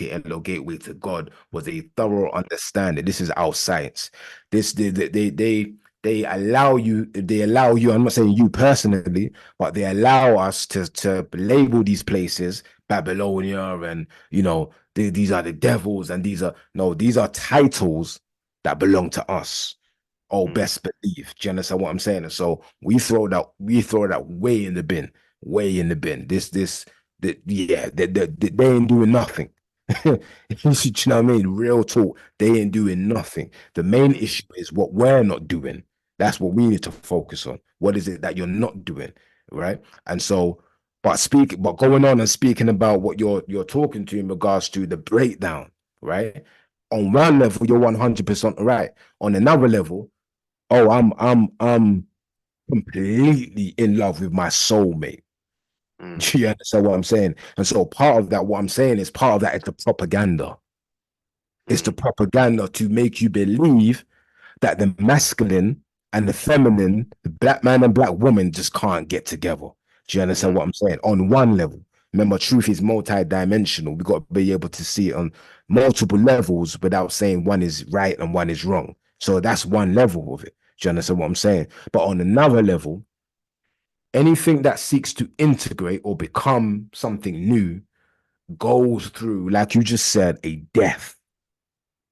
or gateway to God was a thorough understanding. This is our science. This they allow you, I'm not saying you personally, but they allow us to label these places Babylonia, and these are the devils, and these are titles that belong to us. Oh, Mm. best believe. Do you understand what I'm saying? And so we throw that way in the bin, way in the bin. Yeah, they ain't doing nothing. You know what I mean? Real talk, they ain't doing nothing. The main Mm. issue is what we're not doing. That's what we need to focus on. What is it that you're not doing, right? And so, but going on and speaking about what you're talking to in regards to the breakdown, right? On one level, you're 100% right. On another level, oh, I'm completely in love with my soulmate. Mm. Do you understand what I'm saying? And so part of that, what I'm saying is part of that is the propaganda. It's the Mm. propaganda to make you believe that the masculine and the feminine, the black man and black woman just can't get together. Do you understand Mm. what I'm saying? On one level. Remember, truth is multi-dimensional. We got to be able to see it on multiple levels without saying one is right and one is wrong. So that's one level of it. Do you understand what I'm saying? But on another level, anything that seeks to integrate or become something new goes through, like you just said, a death,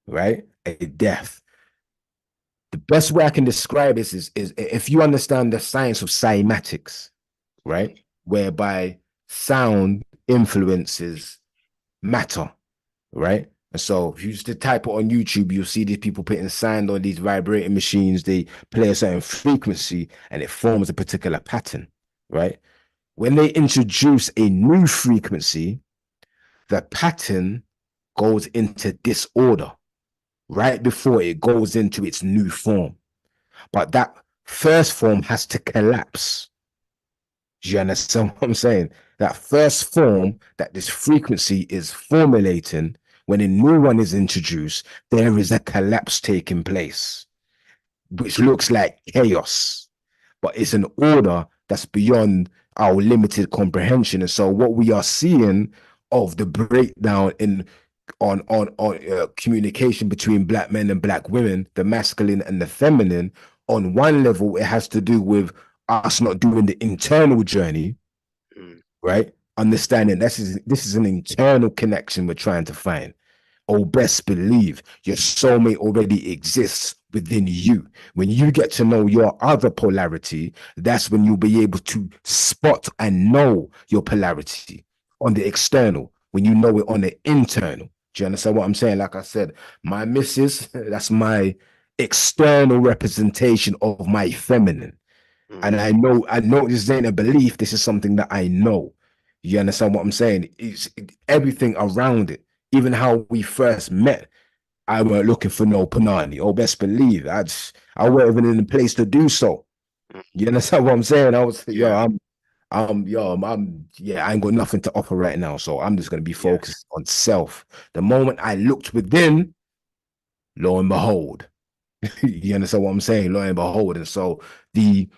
right? A death. The best way I can describe this is if you understand the science of cymatics, right? Whereby sound influences matter, right? And so if you just type it on YouTube, you'll see these people putting sound on these vibrating machines. They play a certain frequency and it forms a particular pattern, right? When they introduce a new frequency, the pattern goes into disorder right before it goes into its new form. But that first form has to collapse. Do you understand what I'm saying? That first form that this frequency is formulating, when a new one is introduced, there is a collapse taking place, which looks like chaos, but it's an order that's beyond our limited comprehension. And so, what we are seeing of the breakdown in on communication between black men and black women, the masculine and the feminine, on one level, it has to do with us not doing the internal journey, Mm. right? Understanding this is an internal connection we're trying to find. Oh, best believe your soulmate already exists within you. When you get to know your other polarity, that's when you'll be able to spot and know your polarity on the external, when you know it on the internal. Do you understand what I'm saying? Like I said, my missus, that's my external representation of my feminine. And Mm. I know this ain't a belief. This is something that I know. You understand what I'm saying? It's everything around it. Even how we first met, I weren't looking for no panani. Oh, best believe I wasn't even in the place to do so. Mm. You understand what I'm saying? I was, yo, Yeah. yeah, I ain't got nothing to offer right now. So I'm just gonna be Yes. focused on self. The moment I looked within, lo and behold, you understand what I'm saying? Lo and behold. And so the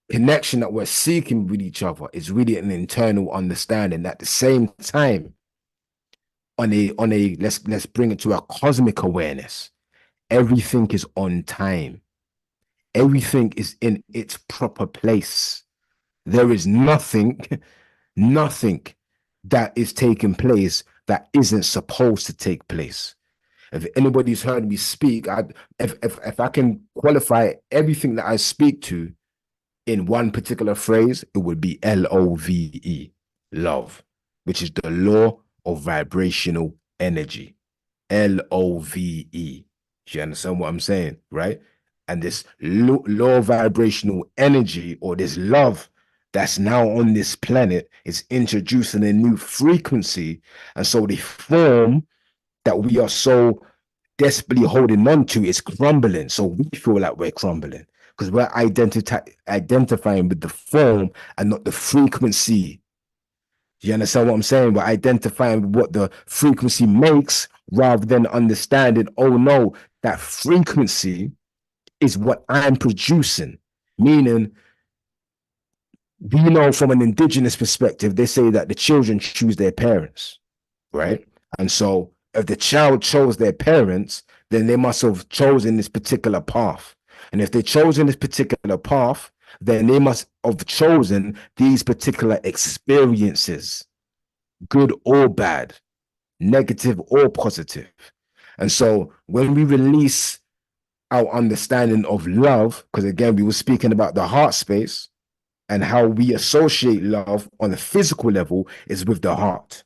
connection that we're seeking with each other is really an internal understanding. At the same time, on a let's bring it to a cosmic awareness. Everything is on time. Everything is in its proper place. There is nothing, nothing that is taking place that isn't supposed to take place. If anybody's heard me speak, if I can qualify everything that I speak to in one particular phrase, it would be LOVE, love, which is the law of vibrational energy. LOVE. You understand what I'm saying, right? And this low vibrational energy, or this love that's now on this planet, is introducing a new frequency. And so the form that we are so desperately holding on to is crumbling. So we feel like we're crumbling because we're identifying with the form and not the frequency. You understand what I'm saying? We're identifying what the frequency makes rather than understanding, oh no, that frequency is what I'm producing. Meaning, we know from an indigenous perspective, they say that the children choose their parents, right? And so if the child chose their parents, then they must have chosen this particular path. And if they chosen this particular path, then they must have chosen these particular experiences, good or bad, negative or positive. And so when we release our understanding of love, because again, we were speaking about the heart space and how we associate love on a physical level is with the heart.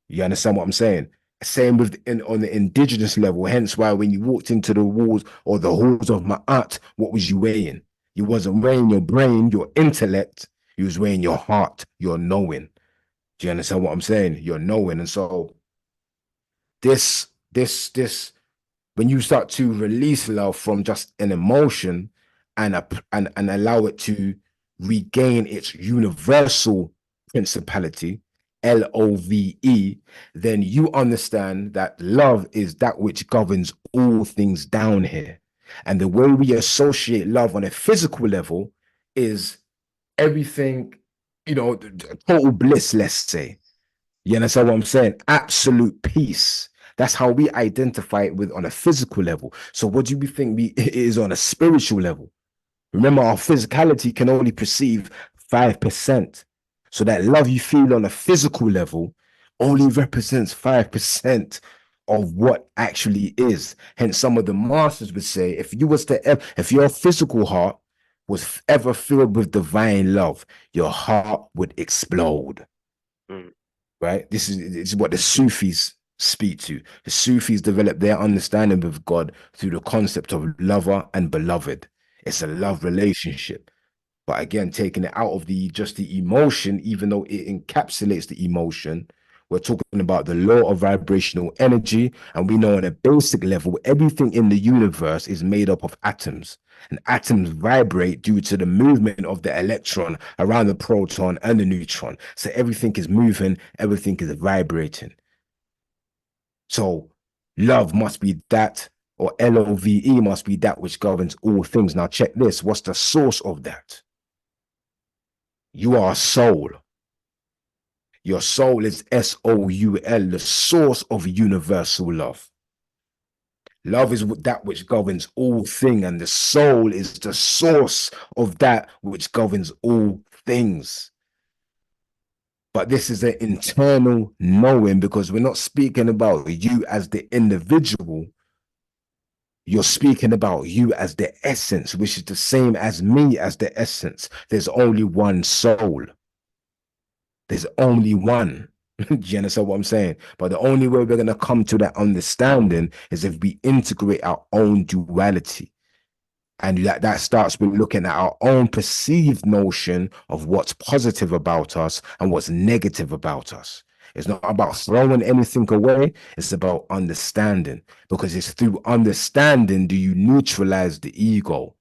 You understand what I'm saying? Same with on the indigenous level. Hence why when you walked into the walls or the halls of Ma'at, what was you weighing? You wasn't weighing your brain, your intellect. You was weighing your heart, your knowing. Do you understand what I'm saying? Your knowing. And so this when you start to release love from just an emotion and allow it to regain its universal principality, LOVE, then you understand that love is that which governs all things down here. And the way we associate love on a physical level is everything, total bliss, let's say. You understand what I'm saying? Absolute peace. That's how we identify it with on a physical level. So what do you think it is on a spiritual level? Remember, our physicality can only perceive 5%. So that love you feel on a physical level only represents 5% of what actually is. Hence, some of the masters would say, if your physical heart was ever filled with divine love, your heart would explode. Mm. Right? This is what the Sufis speak to. The Sufis develop their understanding of God through the concept of lover and beloved. It's a love relationship. But again, taking it out of just the emotion, even though it encapsulates the emotion, we're talking about the law of vibrational energy. And we know on a basic level, everything in the universe is made up of atoms. And atoms vibrate due to the movement of the electron around the proton and the neutron. So everything is moving, everything is vibrating. So love must be that, or LOVE must be that which governs all things. Now check this. What's the source of that? You are a soul. Your soul is SOUL, the source of universal love. Love is that which governs all things, and the soul is the source of that which governs all things. But this is an internal knowing, because we're not speaking about you as the individual. You're speaking about you as the essence, which is the same as me as the essence. There's only one soul. There's only one. Do you understand what I'm saying? But the only way we're going to come to that understanding is if we integrate our own duality. And that starts with looking at our own perceived notion of what's positive about us and what's negative about us. It's not about throwing anything away. It's about understanding, because it's through understanding do you neutralize the ego.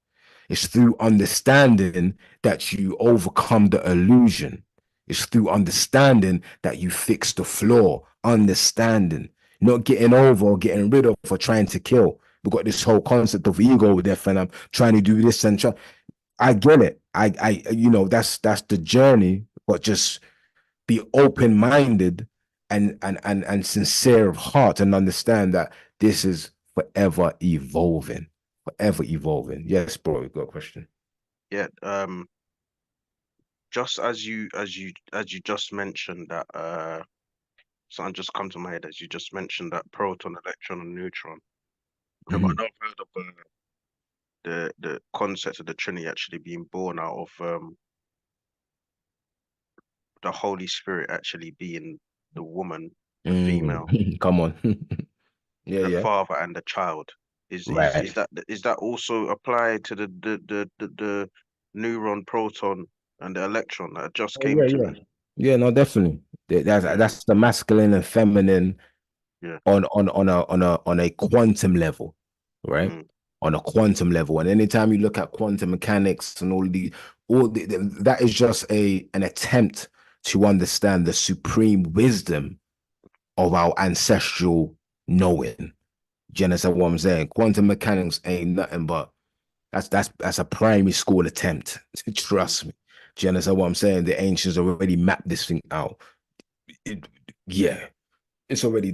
It's through understanding that you overcome the illusion. It's through understanding that you fix the flaw. Understanding, not getting over or getting rid of or trying to kill. We've got this whole concept of ego death, and I'm trying to do this and try. I get it. That's the journey, but just be open-minded and sincere of heart, and understand that this is forever evolving. Forever evolving. Yes, bro, you got a question. Yeah. Just as you just mentioned that something just come to my head as you just mentioned that proton, electron, and neutron. I've Mhm. not heard of the concept of the Trinity actually being born out of the Holy Spirit actually being the woman, the female, Come on. Yeah, the yeah. father, and the child. Is Right. that also applied to the neuron, proton, and the electron that just Oh, came yeah, to yeah. me? Yeah, no, definitely. Mm, That's the masculine and feminine yeah. on a quantum level, right? Mm, On a quantum level. And anytime you look at quantum mechanics and that is just an attempt to understand the supreme wisdom of our ancestral knowing. Do you understand what I'm saying? Quantum mechanics ain't nothing but that's a primary school attempt. mm, Trust me. Do you understand what I'm saying? The ancients already mapped this thing out. It, yeah. It's already